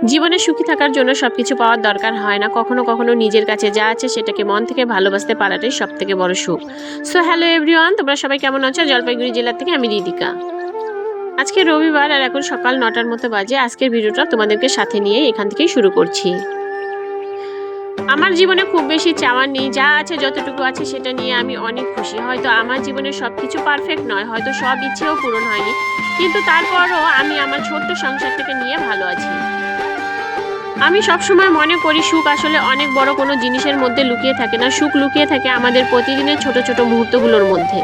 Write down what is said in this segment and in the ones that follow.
জীবনে সুখী থাকার জন্য সবকিছু পাওয়ার দরকার হয় না, কখনো কখনো নিজের কাছে যা আছে সেটাকে মন থেকে ভালোবাসতে পারাটাই সব থেকে বড় সুখ। সো হ্যালো এভরিওয়ান, তোমরা সবাই কেমন আছো? জলপাইগুড়ি জেলা থেকে আমি রিদিকা। আজকে রবিবার আর এখন সকাল 9টার মতো বাজে। আজকের ভিডিওটা তোমাদেরকে সাথে নিয়ে এখান থেকেই শুরু করছি। আমার জীবনে খুব বেশি চাওয়ার নেই, যা আছে যতটুকু আছে সেটা নিয়ে আমি অনেক খুশি। হয়তো আমার জীবনে সব কিছু পারফেক্ট নয়, হয়তো সব ইচ্ছেও পূরণ হয়নি, কিন্তু তারপরও আমি আমার ছোট্ট সংসারটাকে নিয়ে ভালো আছি। আমি সবসময় মনে করি সুখ আসলে অনেক বড় কোনো জিনিসের মধ্যে লুকিয়ে থাকে না, সুখ লুকিয়ে থাকে আমাদের প্রতিদিনের ছোট ছোট মুহূর্তগুলোর মধ্যে।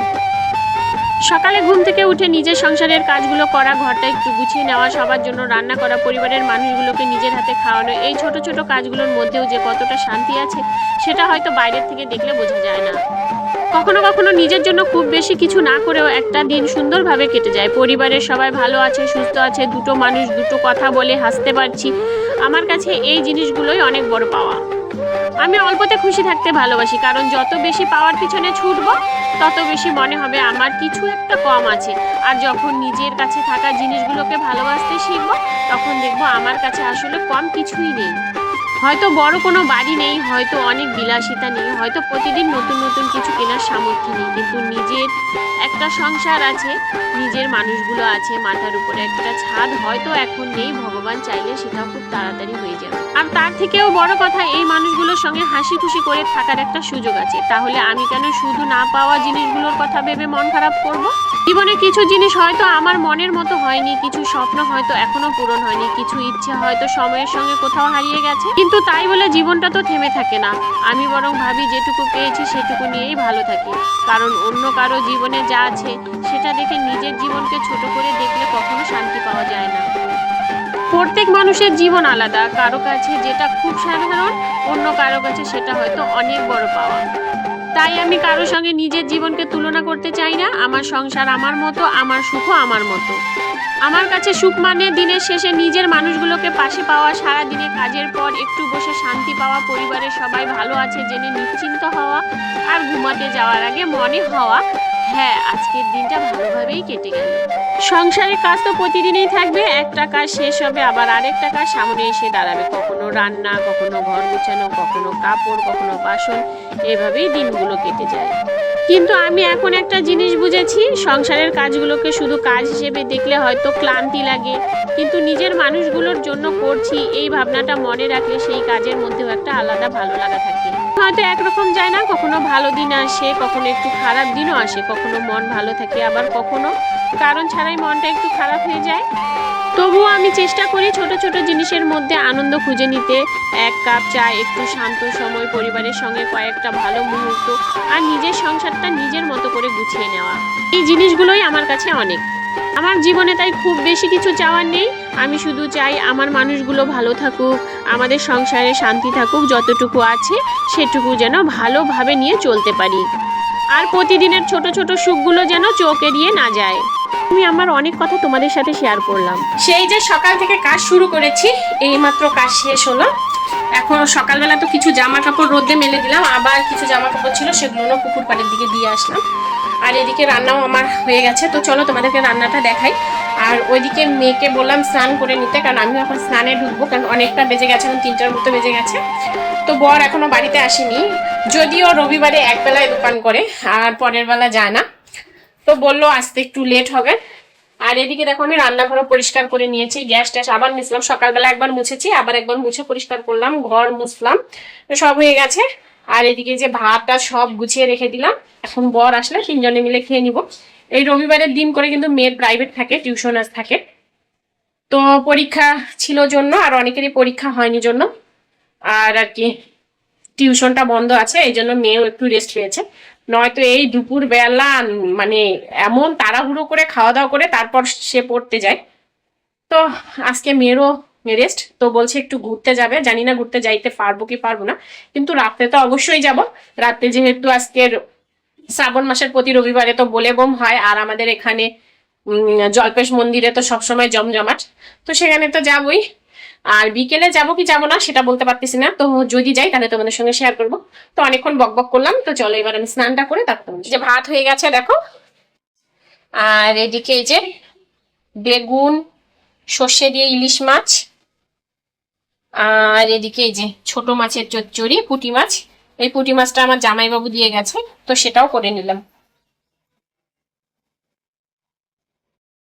সকালে ঘুম থেকে উঠে নিজের সংসারের কাজগুলো করা, ঘরটা একটু গুছিয়ে নেওয়া, সবার জন্য রান্না করা, পরিবারের মানুষগুলোকে নিজের হাতে খাওয়ানো, এই ছোট ছোট কাজগুলোর মধ্যেও যে কতটা শান্তি আছে সেটা হয়তো বাইরের থেকে দেখলে বোঝা যায় না। কখনো কখনো নিজের জন্য খুব বেশি কিছু না করেও একটা দিন সুন্দরভাবে কেটে যায়। পরিবারের সবাই ভালো আছে, সুস্থ আছে, দুটো মানুষ দুটো কথা বলে হাসতে পারছি, আমার কাছে এই জিনিসগুলোই অনেক বড় পাওয়া। আমি অল্পতে খুশি থাকতে ভালোবাসি, কারণ যত বেশি পাওয়ার পিছনে ছুটবো তত বেশি মনে হবে আমার কিছু একটা কম আছে। আর যখন নিজের কাছে থাকা জিনিসগুলোকে ভালোবাসতে শিখবো তখন দেখবো আমার কাছে আসলে কম কিছুই নেই। হয়তো বড় কোনো বাড়ি নেই, হয়তো অনেক বিলাসিতা নেই, হয়তো প্রতিদিন নতুন নতুন কিছু কেনার সামর্থ্য নেই, কিন্তু নিজের একটা সংসার আছে, নিজের মানুষগুলো আছে, মাথার উপরে একটা ছাদ হয়তো এখন নেই, ভগবান চাইলে সেটাও খুব তাড়াতাড়ি হয়ে যাবে। আর তার থেকেও বড় কথা, এই মানুষগুলোর সঙ্গে হাসি খুশি করে থাকার একটা সুযোগ আছে। তাহলে আমি কেন শুধু না পাওয়া জিনিসগুলোর কথা ভেবে মন খারাপ করব? জীবনে কিছু জিনিস হয়তো আমার মনের মতো হয়নি, কিছু স্বপ্ন হয়তো এখনো পূরণ হয়নি, কিছু ইচ্ছে হয়তো সময়ের সঙ্গে কোথাও হারিয়ে গেছে, কিন্তু তাই বলে জীবনটা তো থেমে থাকে না। আমি বরং ভাবি যেটুকু পেয়েছি সেটুকু নিয়েই ভালো থাকি, কারণ অন্য কারো জীবনে যা আছে সেটা দেখে নিজের জীবনকে ছোট করে দেখলে কখনো শান্তি পাওয়া যায় না। প্রত্যেক মানুষের জীবন আলাদা, কারো কাছে যেটা খুব সাধারণ অন্য কারো কাছে সেটা হয়তো অনেক বড় পাওয়া। তাই আমি কারোর সঙ্গে নিজের জীবনকে তুলনা করতে চাই না। আমার সংসার আমার মতো, আমার সুখও আমার মতো। আমার কাছে সুখ মানে দিনের শেষে নিজের মানুষগুলোকে পাশে পাওয়া, সারা দিনে কাজের পর একটু বসে শান্তি পাওয়া, পরিবারের সবাই ভালো আছে জেনে নিশ্চিন্ত হওয়া, আর ঘুমাতে যাওয়ার আগে মনে হওয়া হ্যাঁ আজকের দিনটা ভালোভাবেই কেটে গেল। সংসারের কাজ তো প্রতিদিনই থাকবে, একটা কাজ শেষ হবে আবার আরেকটা কাজ সামনে এসে দাঁড়াবে, কখনো রান্না, কখনো ঘর গুছানো, কখনো কাপড়, কখনো বাসন, এভাবেই দিনগুলো কেটে যায়। কিন্তু আমি এখন একটা জিনিস বুঝেছি, সংসারের কাজগুলোকে শুধু কাজ হিসেবে দেখলে হয়তো ক্লান্তি লাগে, কিন্তু নিজের মানুষগুলোর জন্য করছি এই ভাবনাটা মনে রাখলে সেই কাজের মধ্যেও একটা আলাদা ভালো লাগা থাকে। হয়তো একরকম যায় না, কখনো ভালো দিন আসে, কখনো একটু খারাপ দিনও আসে, কখনো মন ভালো থাকে, আবার কখনো কারণ ছাড়াই মনটা একটু খারাপ হয়ে যায়। তবুও আমি চেষ্টা করি ছোট ছোট জিনিসের মধ্যে আনন্দ খুঁজে নিতে। এক কাপ চা, একটু শান্ত সময়, পরিবারের সঙ্গে কয়েকটা ভালো মুহূর্ত, আর নিজের সংসারটা নিজের মতো করে গুছিয়ে নেওয়া, এই জিনিসগুলোই আমার কাছে অনেক। আমার জীবনে তাই খুব বেশি কিছু চাওয়ার নেই, আমি শুধু চাই আমার মানুষগুলো ভালো থাকুক, আমাদের সংসারে শান্তি থাকুক, যতটুকু আছে সেটুকু যেন ভালোভাবে নিয়ে চলতে পারি, আর প্রতিদিনের ছোট ছোট সুখগুলো যেন চোখ এড়িয়ে না যায়। আমি আমার অনেক কথা তোমাদের সাথে শেয়ার করলাম। সেই যে সকাল থেকে কাজ শুরু করেছি, এইমাত্র কাজ শেষ হলো। এখন সকালবেলা তো কিছু জামা কাপড় রোদে মেলে দিলাম, আবার কিছু জামা কাপড় ছিল সেগুলো পুকুর পাড়ের দিকে দিয়ে আসলাম। আর এদিকে রান্নাও আমার হয়ে গেছে, তো চলো তোমাদেরকে রান্নাটা দেখাই। আর ওইদিকে মেয়েকে বললাম স্নান করে নিতে, কারণ আমিও এখন স্নানে ঢুকবো, কারণ অনেকটা বেজে গেছে, এখন 3টার মতো বেজে গেছে। তো বর এখনো বাড়িতে আসেনি, যদিও রবিবারে একবেলায় দোকান করে আর পরের বেলা যায় না, তো বললো আসতে একটু লেট হবে। আর এদিকে দেখো আমি রান্নাঘরও পরিষ্কার করে নিয়েছি, গ্যাস ট্যাস আবার মুছলাম, সকালবেলা একবার মুছেছি, আবার একবার মুছে পরিষ্কার করলাম, ঘর মুছলাম, সব হয়ে গেছে। আর এদিকে যে ভাতটা সব গুছিয়ে রেখে দিলাম, এখন বর আসলে 3জনে মিলে খেয়ে নিব। এই রবিবারের দিন করে কিন্তু মেয়ের প্রাইভেট থাকে, টিউশন থাকে, তো পরীক্ষা ছিল জন্য, আর অনেকেরই পরীক্ষা হয়নি জন্য আর কি টিউশনটা বন্ধ আছে, এই জন্য মেয়েও একটু রেস্ট পেয়েছে। নয়তো এই দুপুর বেলা মানে এমন তাড়াহুড়ো করে খাওয়া দাওয়া করে তারপর সে পড়তে যায়। তো আজকে মেয়েরও রেস্ট, তো বলছে একটু ঘুরতে যাবে, জানি না ঘুরতে যাইতে পারবো কি পারবো না, কিন্তু রাত্রে তো অবশ্যই যাব। রাত্রে যেহেতু আজকের শ্রাবণ মাসের প্রতি রবিবারে তো বলে বম হয়, আর আমাদের এখানে জল্পেশ মন্দিরে তো সবসময় জমজমাট, তো সেখানে তো যাবই। আর বিকেলে যাবো কি যাবো না সেটা বলতে পারতেছি না, তো যদি যাই তাহলে তোমাদের সঙ্গে শেয়ার করবো। তো অনেকক্ষণ বকবক করলাম, তো চলো এবার আমি স্নানটা করে তারপর যে ভাত হয়ে গেছে দেখো, আর এদিকে এই যে বেগুন, সর্ষে দিয়ে ইলিশ মাছ, আর এদিকে এই যে ছোট মাছের চচ্চড়ি, পুঁটি মাছ। এই পুঁটি মাছটা আমার জামাইবাবু দিয়ে গেছে, তো সেটাও করে নিলাম।